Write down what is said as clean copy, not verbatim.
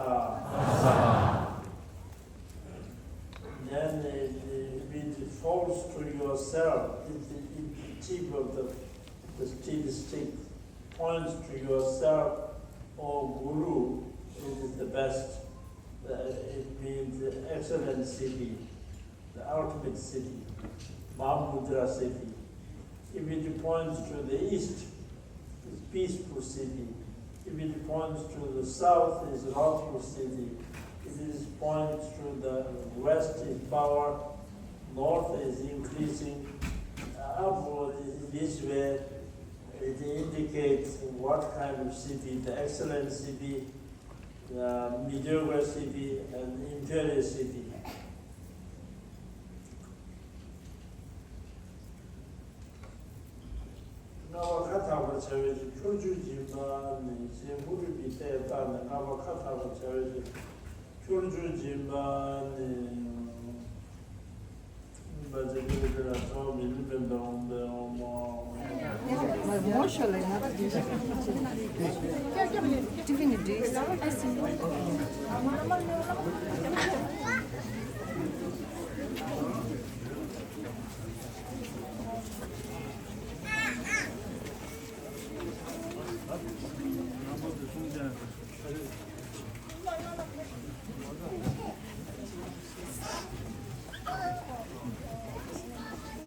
Saha. Then it falls to yourself. The tip of the stick points to yourself, or Guru. It is the best. It means the excellent city, the ultimate city, Mahamudra city. If it points to the east, it's peaceful city. If it points to the south, it's lawful city. If it points to the west, is power. North is increasing. Upward this way, it indicates what kind of city, the excellent city, the mediocre city, and inferior city. 나와 카타고 저기 표주지만 이제 무릎이 때다는 나와 카타고 저기 표주지만 맞아 그래서 밀면도 뭐 Mas mocha, nada disso. Divinidade.